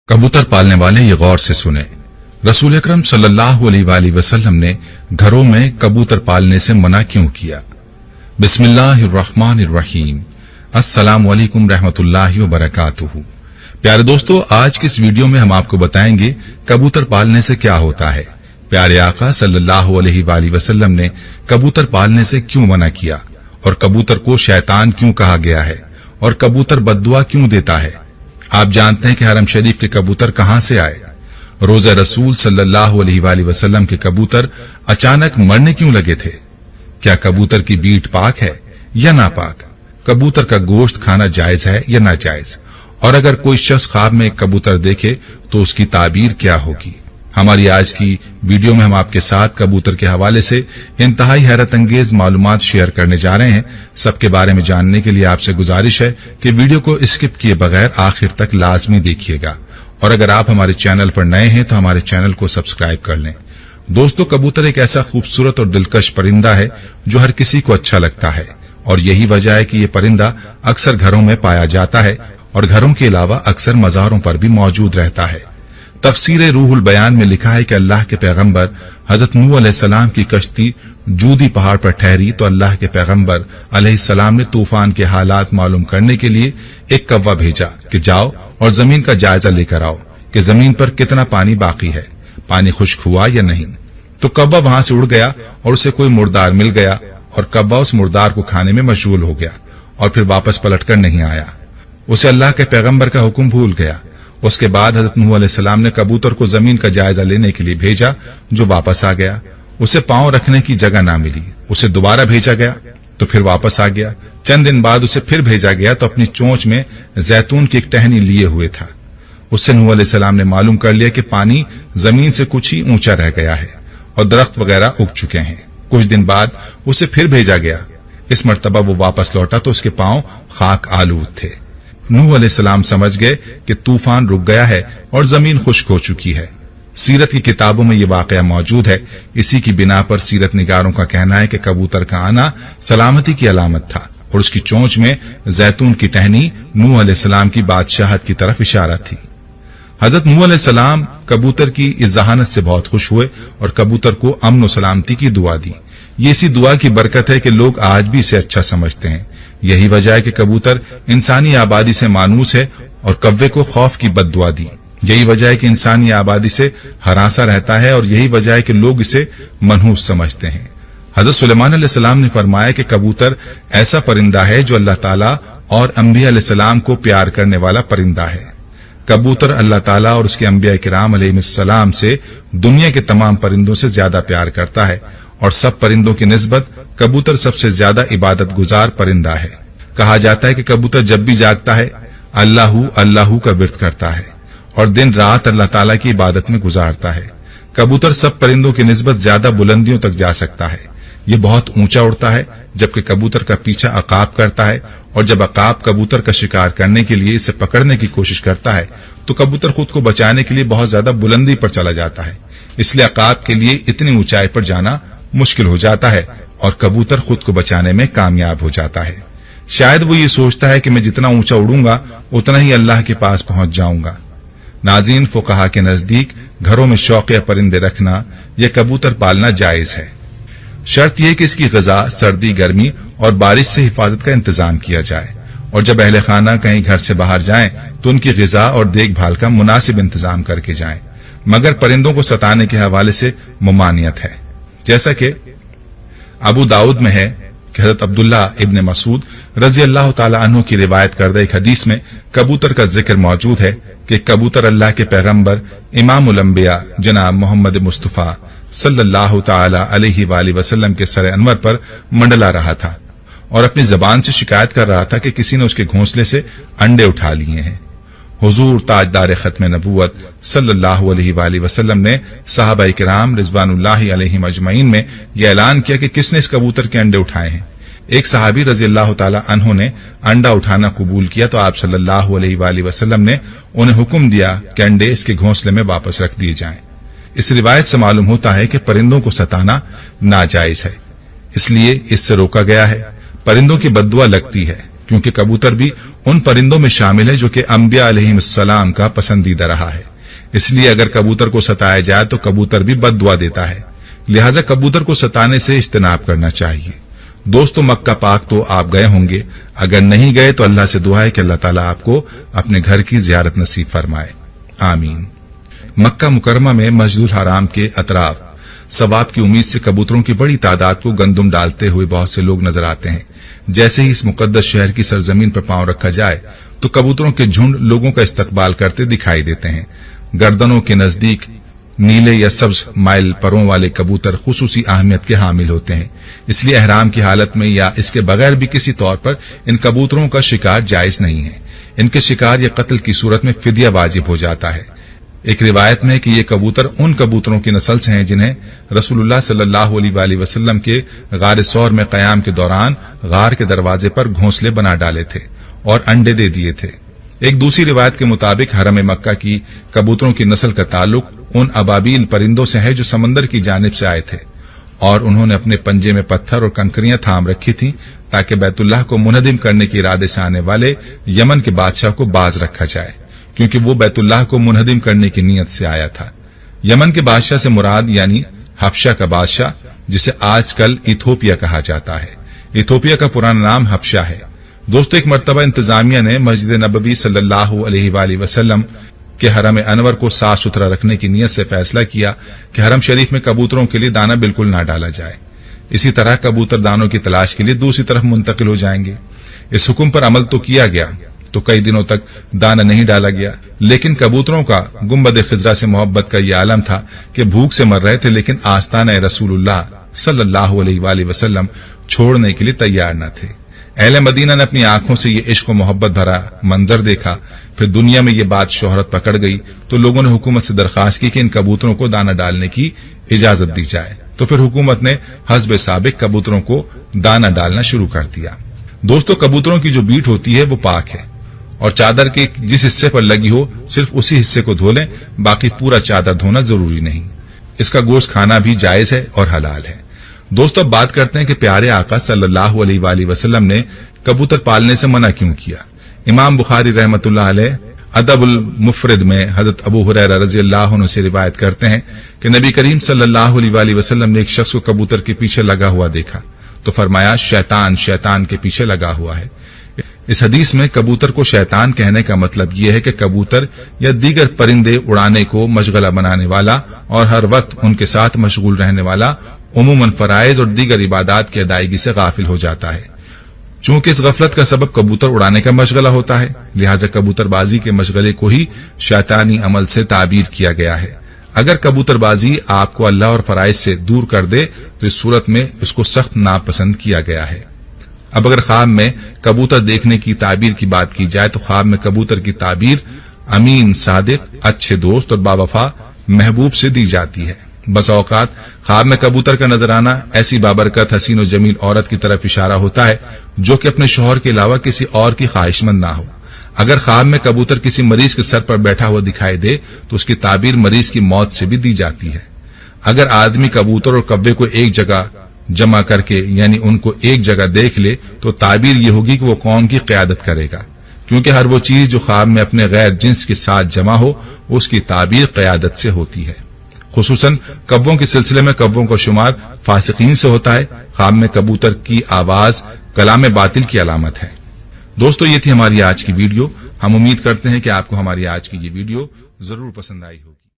कबूतर पालने वाले ये गौर से सुने। रसूल अकरम सल्लल्लाहु अलैहि वसल्लम ने घरों में कबूतर पालने से मना क्यों किया? बिस्मिल्लाहिर्रहमानिर्रहीम। अस्सलामु अलैकुम रहमतुल्लाहि व बरकातुहू। प्यारे दोस्तों, आज की इस वीडियो में हम आपको बताएंगे कबूतर पालने से क्या होता है। प्यारे आका सल्लल्लाहु अलैहि वसल्लम ने कबूतर पालने से क्यों मना किया, और कबूतर को शैतान क्यों कहा गया है, और कबूतर बद्दुआ क्यों देता है। आप जानते हैं कि हरम शरीफ के कबूतर कहां से आए? रोज़ा रसूल सल्लल्लाहु अलैहि वसल्लम के कबूतर अचानक मरने क्यों लगे थे? क्या कबूतर की बीट पाक है या नापाक? कबूतर का गोश्त खाना जायज है या नाजायज? और अगर कोई शख्स ख्वाब में एक कबूतर देखे तो उसकी ताबीर क्या होगी? हमारी आज की वीडियो में हम आपके साथ कबूतर के हवाले से इंतहाई हैरत अंगेज मालूमात शेयर करने जा रहे हैं। सबके बारे में जानने के लिए आपसे गुजारिश है कि वीडियो को स्किप किए बगैर आखिर तक लाजमी देखिएगा, और अगर आप हमारे चैनल पर नए हैं तो हमारे चैनल को सब्सक्राइब कर लें। दोस्तों, कबूतर एक ऐसा खूबसूरत और दिलकश परिंदा है जो हर किसी को अच्छा लगता है, और यही वजह है कि ये परिंदा अक्सर घरों में पाया जाता है और घरों के अलावा अक्सर मज़ारों पर भी मौजूद रहता है। तफसीर रूहुल बयान में लिखा है कि अल्लाह के पैगंबर हजरत नूह अलैहिस्सलाम की कश्ती जूदी पहाड़ पर ठहरी तो अल्लाह के पैगंबर अलैहिस्सलाम ने तूफान के हालात मालूम करने के लिए एक कौवा भेजा कि जाओ और जमीन का जायजा लेकर आओ कि जमीन पर कितना पानी बाकी है, पानी खुश्क हुआ या नहीं। तो कौवा वहां से उड़ गया और उसे कोई मुर्दार मिल गया, और कौवा उस मुर्दार को खाने में मशगूल हो गया और फिर वापस पलटकर नहीं आया। उसे अल्लाह के पैगंबर का हुक्म भूल गया। उसके बाद हजरत नूह अलैहिस्सलाम ने कबूतर को जमीन का जायजा लेने के लिए भेजा, जो वापस आ गया। उसे पांव रखने की जगह ना मिली, उसे दोबारा भेजा गया तो फिर वापस आ गया। चंद दिन बाद उसे फिर भेजा गया तो अपनी चोंच में जैतून की एक टहनी लिए हुए था। उससे नूह अलैहिस्सलाम ने मालूम कर लिया कि पानी जमीन से कुछ ही ऊंचा रह गया है और दरख्त वगैरह उग चुके हैं। कुछ दिन बाद उसे फिर भेजा गया। इस मर्तबा वो वापस लौटा तो उसके पांव खाक आलूद थे। नूह अलैहिस्सलाम समझ गए कि तूफान रुक गया है और जमीन खुश्क हो चुकी है। सीरत की किताबों में ये वाकया मौजूद है। इसी की बिना पर सीरत निगारों का कहना है कि कबूतर का आना सलामती की अलामत था और उसकी चोंच में जैतून की टहनी नूह अलैहिस्सलाम की बादशाहत की तरफ इशारा थी। हजरत नूह अलैहिस्सलाम कबूतर की इस जहानत से बहुत खुश हुए और कबूतर को अमन और सलामती की दुआ दी। ये इसी दुआ की बरकत है कि लोग आज भी इसे अच्छा समझते हैं। यही वजह है कि कबूतर इंसानी आबादी से मानूस है और कव्वे को खौफ की बद्दुआ दी। यही वजह है कि इंसानी आबादी से हरासा रहता है, और यही वजह है कि लोग इसे मनहूस समझते हैं। हजरत सुलेमान अलैहिस्सलाम ने फरमाया कि कबूतर ऐसा परिंदा है जो अल्लाह ताला और अंबिया अलैहिस्सलाम को प्यार करने वाला परिंदा है। कबूतर अल्लाह ताला और उसके अंबिया किराम अलैहिस्सलाम से दुनिया के तमाम परिंदों से ज्यादा प्यार करता है, और सब परिंदों की निस्बत कबूतर सबसे ज्यादा इबादत गुजार परिंदा है। कहा जाता है कि कबूतर जब भी जागता है अल्लाहू अल्लाहू का विर्द करता है और दिन रात अल्लाह ताला की इबादत में गुजारता है। कबूतर सब परिंदों की निस्बत ज्यादा बुलंदियों तक जा सकता है। ये बहुत ऊंचा उड़ता है, जबकि कबूतर का पीछा अकाब करता है, और जब अकाब कबूतर का शिकार करने के लिए इसे पकड़ने की कोशिश करता है तो कबूतर खुद को बचाने के लिए बहुत ज्यादा बुलंदी पर चला जाता है। इसलिए अकाब के लिए इतनी ऊंचाई पर जाना मुश्किल हो जाता है और कबूतर खुद को बचाने में कामयाब हो जाता है। शायद वो ये सोचता है कि मैं जितना ऊंचा उड़ूंगा उतना ही अल्लाह के पास पहुंच जाऊंगा। नाज़रीन, फुक़हा के नजदीक घरों में शौकिया परिंदे रखना या कबूतर पालना जायज है। शर्त यह कि इसकी ग़िज़ा सर्दी, गर्मी और बारिश से हिफाजत का इंतजाम किया जाए, और जब अहले खाना कहीं घर से बाहर जाएं तो उनकी ग़िज़ा और देखभाल का मुनासिब इंतजाम करके जाएं। मगर परिंदों को सताने के हवाले से मुमानियत है। जैसा कि अबू दाऊद में है कि हज़रत अब्दुल्ला इब्न मसूद रज़ी अल्लाह ताला अन्हु की रिवायत करदा एक हदीस में कबूतर का जिक्र मौजूद है कि कबूतर अल्लाह के पैगंबर इमामुल अंबिया जनाब मोहम्मद मुस्तफ़ा सल्लल्लाहु ताला अलैहि वसल्लम के सर अनवर पर मंडला रहा था और अपनी जबान से शिकायत कर रहा था कि किसी ने उसके घोंसले से अंडे उठा लिए हैं। हुजूर ताजदार खत्म नबूवत सल्लल्लाहु अलैहि वसल्लम ने सहाबा किराम रिज़वानुल्लाहि अलैहिम अजमईन में यह ऐलान किया कि किसने इस कबूतर के अंडे उठाए हैं। एक सहाबी रज़ी अल्लाह ताला अन्हु ने अंडा उठाना कबूल किया तो आप सल्लल्लाहु अलैहि वसल्लम ने उन्हें हुक्म दिया कि अंडे इसके घोंसले में वापस रख दिए जाएं। इस रिवायत से मालूम होता है कि परिंदों को सताना नाजायज है, इसलिए इससे रोका गया है। परिंदों की बद्दुआ लगती है, کیونکہ کبوتر بھی ان پرندوں میں شامل ہے جو کہ انبیاء علیہم السلام کا پسندیدہ رہا ہے۔ اس لیے اگر کبوتر کو ستایا جائے تو کبوتر بھی بد دعا دیتا ہے، لہذا کبوتر کو ستانے سے اجتناب کرنا چاہیے۔ دوستو، مکہ پاک تو آپ گئے ہوں گے، اگر نہیں گئے تو اللہ سے دعا ہے کہ اللہ تعالیٰ آپ کو اپنے گھر کی زیارت نصیب فرمائے، آمین۔ مکہ مکرمہ میں مسجد الحرام کے اطراف ثواب کی امید سے کبوتروں کی بڑی تعداد کو گندم ڈالتے ہوئے بہت سے لوگ نظر آتے ہیں۔ جیسے ہی اس مقدس شہر کی سرزمین پر پاؤں رکھا جائے تو کبوتروں کے جھنڈ لوگوں کا استقبال کرتے دکھائی دیتے ہیں۔ گردنوں کے نزدیک نیلے یا سبز مائل پروں والے کبوتر خصوصی اہمیت کے حامل ہوتے ہیں، اس لیے احرام کی حالت میں یا اس کے بغیر بھی کسی طور پر ان کبوتروں کا شکار جائز نہیں ہے۔ ان کے شکار یا قتل کی صورت میں فدیہ واجب ہو جاتا ہے۔ ایک روایت میں ہے کہ یہ کبوتر ان کبوتروں کی نسل سے ہیں جنہیں رسول اللہ صلی اللہ علیہ وآلہ وسلم کے غار ثور میں قیام کے دوران غار کے دروازے پر گھونسلے بنا ڈالے تھے اور انڈے دے دیے تھے۔ ایک دوسری روایت کے مطابق حرم مکہ کی کبوتروں کی نسل کا تعلق ان ابابیل پرندوں سے ہے جو سمندر کی جانب سے آئے تھے اور انہوں نے اپنے پنجے میں پتھر اور کنکریاں تھام رکھی تھیں تاکہ بیت اللہ کو منہدم کرنے کے ارادے سے آنے والے یمن کے بادشاہ کو باز رکھا جائے، کیونکہ وہ بیت اللہ کو منہدم کرنے کی نیت سے آیا تھا۔ یمن کے بادشاہ سے مراد یعنی حبشہ کا بادشاہ، جسے آج کل ایتھوپیا کہا جاتا ہے۔ ایتھوپیا کا پرانا نام حبشہ ہے۔ دوستو، ایک مرتبہ انتظامیہ نے مسجد نبوی صلی اللہ علیہ وآلہ وسلم کے حرم انور کو صاف ستھرا رکھنے کی نیت سے فیصلہ کیا کہ حرم شریف میں کبوتروں کے لیے دانہ بالکل نہ ڈالا جائے۔ اسی طرح کبوتر دانوں کی تلاش کے لیے دوسری طرف منتقل ہو جائیں گے۔ اس حکم پر عمل تو کیا گیا تو کئی دنوں تک دانہ نہیں ڈالا گیا، لیکن کبوتروں کا گنبد خضرا سے محبت کا یہ عالم تھا کہ بھوک سے مر رہے تھے، لیکن آستانہ رسول اللہ صلی اللہ علیہ وآلہ وسلم چھوڑنے کے لیے تیار نہ تھے۔ اہل مدینہ نے اپنی آنکھوں سے یہ عشق و محبت بھرا منظر دیکھا، پھر دنیا میں یہ بات شہرت پکڑ گئی تو لوگوں نے حکومت سے درخواست کی کہ ان کبوتروں کو دانہ ڈالنے کی اجازت دی جائے، تو پھر حکومت نے حسب سابق کبوتروں کو دانہ ڈالنا شروع کر دیا۔ دوستو، کبوتروں کی جو بیٹ ہوتی ہے وہ پاک ہے، اور چادر کے جس حصے پر لگی ہو صرف اسی حصے کو دھو لیں، باقی پورا چادر دھونا ضروری نہیں۔ اس کا گوشت کھانا بھی جائز ہے اور حلال ہے۔ دوستو، اب بات کرتے ہیں کہ پیارے آقا صلی اللہ علیہ وآلہ وسلم نے کبوتر پالنے سے منع کیوں کیا۔ امام بخاری رحمۃ اللہ علیہ ادب المفرد میں حضرت ابو ہریرہ رضی اللہ عنہ سے روایت کرتے ہیں کہ نبی کریم صلی اللہ علیہ وآلہ وسلم نے ایک شخص کو کبوتر کے پیچھے لگا ہوا دیکھا تو فرمایا، شیطان شیطان کے پیچھے لگا ہوا ہے۔ اس حدیث میں کبوتر کو شیطان کہنے کا مطلب یہ ہے کہ کبوتر یا دیگر پرندے اڑانے کو مشغلہ بنانے والا اور ہر وقت ان کے ساتھ مشغول رہنے والا عموماً فرائض اور دیگر عبادات کی ادائیگی سے غافل ہو جاتا ہے۔ چونکہ اس غفلت کا سبب کبوتر اڑانے کا مشغلہ ہوتا ہے، لہذا کبوتر بازی کے مشغلے کو ہی شیطانی عمل سے تعبیر کیا گیا ہے۔ اگر کبوتر بازی آپ کو اللہ اور فرائض سے دور کر دے تو اس صورت میں اس کو سخت ناپسند کیا گیا ہے۔ اب اگر خواب میں کبوتر دیکھنے کی تعبیر کی بات کی جائے تو خواب میں کبوتر کی تعبیر امین، صادق، اچھے دوست اور باوفا محبوب سے دی جاتی ہے۔ بس اوقات خواب میں کبوتر کا نظر آنا ایسی بابرکت، حسین و جمیل عورت کی طرف اشارہ ہوتا ہے جو کہ اپنے شوہر کے علاوہ کسی اور کی خواہش مند نہ ہو۔ اگر خواب میں کبوتر کسی مریض کے سر پر بیٹھا ہوا دکھائی دے تو اس کی تعبیر مریض کی موت سے بھی دی جاتی ہے۔ اگر آدمی کبوتر اور کوے کو ایک جگہ جمع کر کے یعنی ان کو ایک جگہ دیکھ لے تو تعبیر یہ ہوگی کہ وہ قوم کی قیادت کرے گا، کیونکہ ہر وہ چیز جو خواب میں اپنے غیر جنس کے ساتھ جمع ہو اس کی تعبیر قیادت سے ہوتی ہے۔ خصوصاً کووں کے سلسلے میں کووں کا شمار فاسقین سے ہوتا ہے۔ خواب میں کبوتر کی آواز کلام باطل کی علامت ہے۔ دوستو، یہ تھی ہماری آج کی ویڈیو۔ ہم امید کرتے ہیں کہ آپ کو ہماری آج کی یہ ویڈیو ضرور پسند آئی ہوگی۔